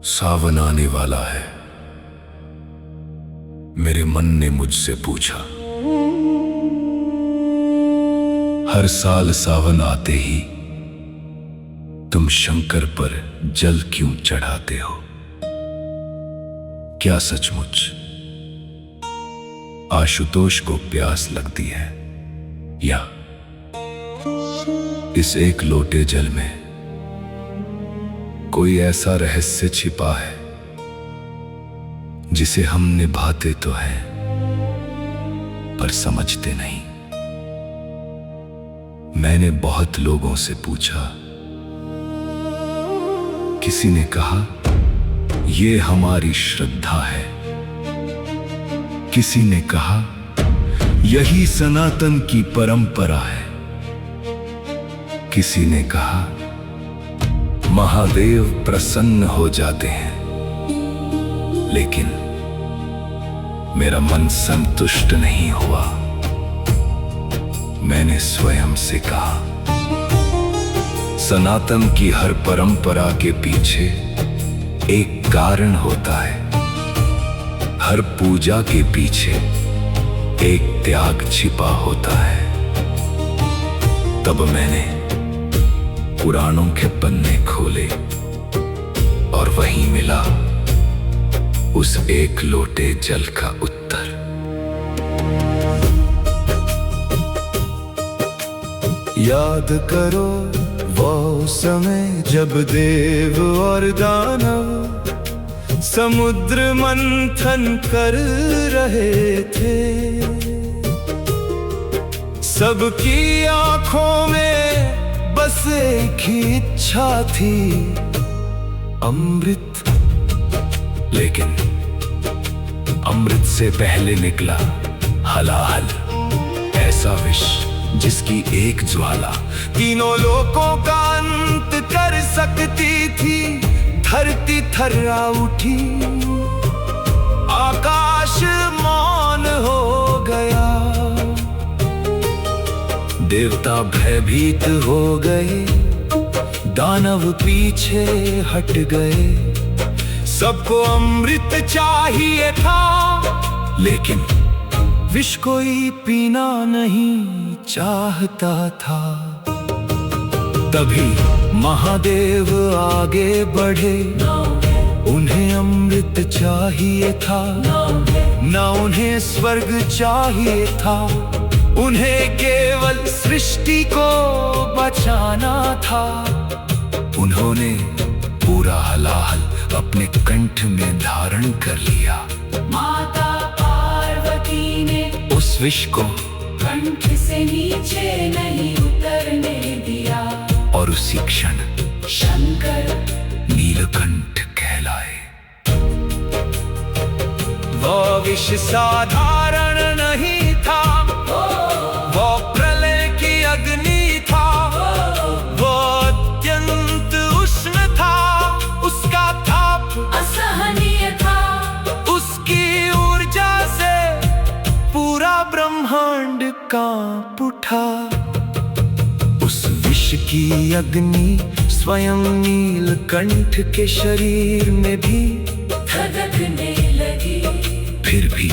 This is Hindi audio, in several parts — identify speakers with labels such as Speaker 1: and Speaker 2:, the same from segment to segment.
Speaker 1: सावन आने वाला है। मेरे मन ने मुझसे पूछा, हर साल सावन आते ही तुम शंकर पर जल क्यों चढ़ाते हो? क्या सचमुच आशुतोष को प्यास लगती है, या इस एक लोटे जल में कोई ऐसा रहस्य छिपा है जिसे हम निभाते तो हैं पर समझते नहीं। मैंने बहुत लोगों से पूछा, किसी ने कहा ये हमारी श्रद्धा है, किसी ने कहा यही सनातन की परंपरा है, किसी ने कहा महादेव प्रसन्न हो जाते हैं। लेकिन मेरा मन संतुष्ट नहीं हुआ। मैंने स्वयं से कहा, सनातन की हर परंपरा के पीछे एक कारण होता है, हर पूजा के पीछे एक त्याग छिपा होता है। तब मैंने पुराणों के पन्ने खोले और वहीं मिला उस एक लोटे जल का उत्तर। याद करो वो समय जब देव और दानव समुद्र मंथन कर रहे थे। सबकी आंखों में बस एक ही इच्छा थी, अमृत। लेकिन अमृत से पहले निकला हलाहल, ऐसा विष जिसकी एक ज्वाला तीनों लोकों का अंत कर सकती थी। धरती थर्रा उठी, आकाश मौन हो गया, देवता भयभीत हो गए, दानव पीछे हट गए। सबको अमृत चाहिए था, लेकिन विष कोई पीना नहीं चाहता था। तभी महादेव आगे बढ़े, उन्हें अमृत चाहिए था, ना उन्हें स्वर्ग चाहिए था, उन्हें केवल सृष्टि को बचाना था। उन्होंने पूरा हलाहल अपने कंठ में धारण कर लिया।
Speaker 2: माता पार्वती ने
Speaker 1: उस विष को
Speaker 2: कंठ से नीचे नहीं उतरने दिया,
Speaker 1: और उसी क्षण
Speaker 2: शंकर
Speaker 1: नीलकंठ कहलाए। वो विष साधारण नहीं था, वो प्रलय की अग्नि था, वो अत्यंत उष्ण था, उसका ताप
Speaker 2: असहनीय था,
Speaker 1: उसकी ऊर्जा से पूरा ब्रह्मांड कांप उठा। उस विष की अग्नि स्वयं नीलकंठ के शरीर में भी
Speaker 2: धधकने लगी।
Speaker 1: फिर भी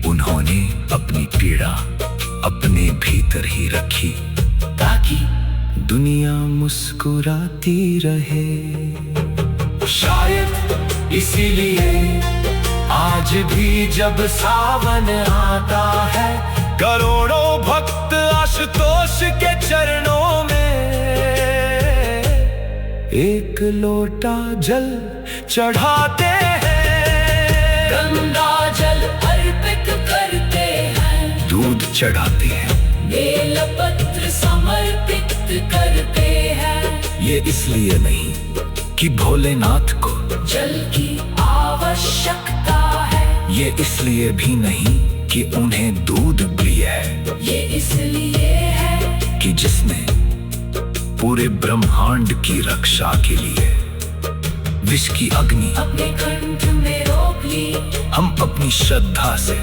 Speaker 1: उन्होंने अपनी पीड़ा अपने भीतर ही रखी, ताकि दुनिया मुस्कुराती रहे। शायद इसीलिए आज भी जब सावन आता है, करोड़ों भक्त आशुतोष के चरणों में एक लोटा जल चढ़ाते हैं।
Speaker 2: गंगा जल अर्पित करते हैं,
Speaker 1: दूध चढ़ाते हैं,
Speaker 2: बेलपत्र समर्पित करते हैं।
Speaker 1: ये इसलिए नहीं कि भोलेनाथ को
Speaker 2: जल की आवश्यकता है,
Speaker 1: ये इसलिए भी नहीं कि उन्हें दूध प्रिय है,
Speaker 2: ये इसलिए है
Speaker 1: कि जिसने पूरे ब्रह्मांड की रक्षा के लिए विष की अग्नि
Speaker 2: अपने कंठ में रोक ली।
Speaker 1: हम अपनी श्रद्धा से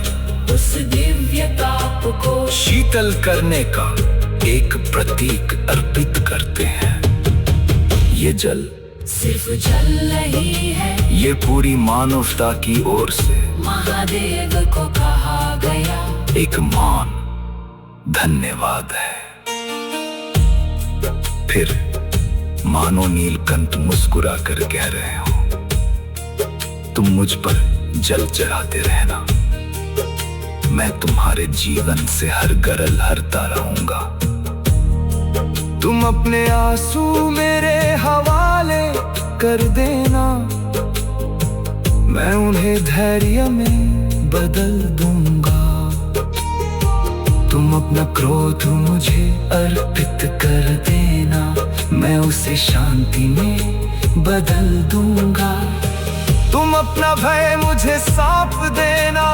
Speaker 2: उस दिव्य ताप को
Speaker 1: शीतल करने का एक प्रतीक अर्पित करते हैं। ये जल
Speaker 2: सिर्फ जल रही है।
Speaker 1: ये पूरी मानवता की ओर से
Speaker 2: महादेव को कहा गया
Speaker 1: एक महान धन्यवाद है। फिर मानो नीलकंठ मुस्कुरा कर कह रहे हो, तुम मुझ पर जल चढ़ाते रहना, मैं तुम्हारे जीवन से हर गरल हरता रहूंगा। तुम अपने आंसू मेरे हवाले कर देना, मैं उन्हें धैर्य में बदल दूंगा। तुम अपना क्रोध मुझे अर्पित कर देना, मैं उसे शांति में बदल दूंगा। तुम अपना भय मुझे सौंप देना,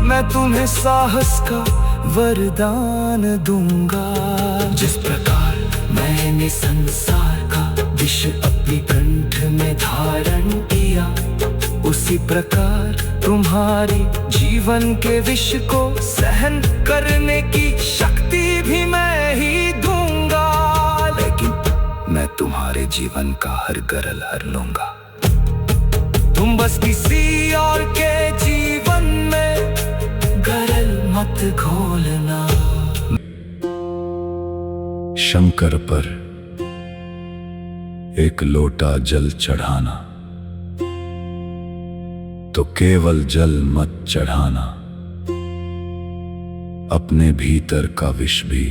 Speaker 1: मैं तुम्हें साहस का वरदान दूंगा। जिस प्रकार मैंने संसार का विष अपनी कंठ में धारण किया, उसी प्रकार तुम्हारी जीवन के विष को सहन करने की शक्ति भी मैं ही दूंगा। लेकिन मैं तुम्हारे जीवन का हर गरल हर लूंगा। तुम बस किसी और के जीवन में गरल मत घोलना। शंकर पर एक लोटा जल चढ़ाना, तो केवल जल मत चढ़ाना, अपने भीतर का विष भी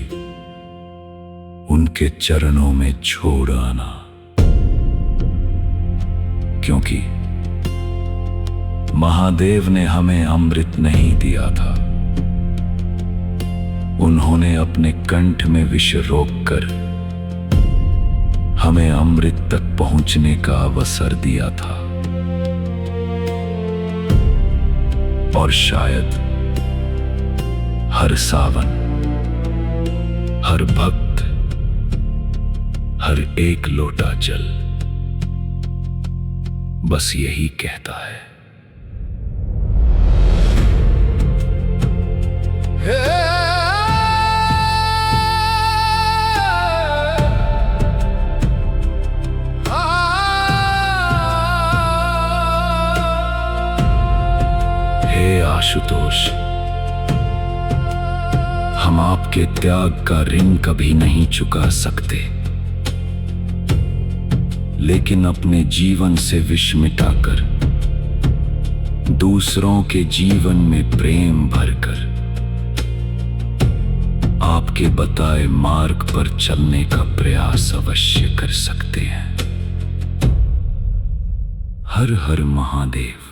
Speaker 1: उनके चरणों में छोड़ आना। क्योंकि महादेव ने हमें अमृत नहीं दिया था, उन्होंने अपने कंठ में विष रोककर हमें अमृत तक पहुंचने का अवसर दिया था। और शायद हर सावन, हर भक्त, हर एक लोटा जल बस यही कहता है। हे आशुतोष, हम आपके त्याग का ऋण कभी नहीं चुका सकते, लेकिन अपने जीवन से विष मिटाकर दूसरों के जीवन में प्रेम भरकर आपके बताए मार्ग पर चलने का प्रयास अवश्य कर सकते हैं। हर हर महादेव।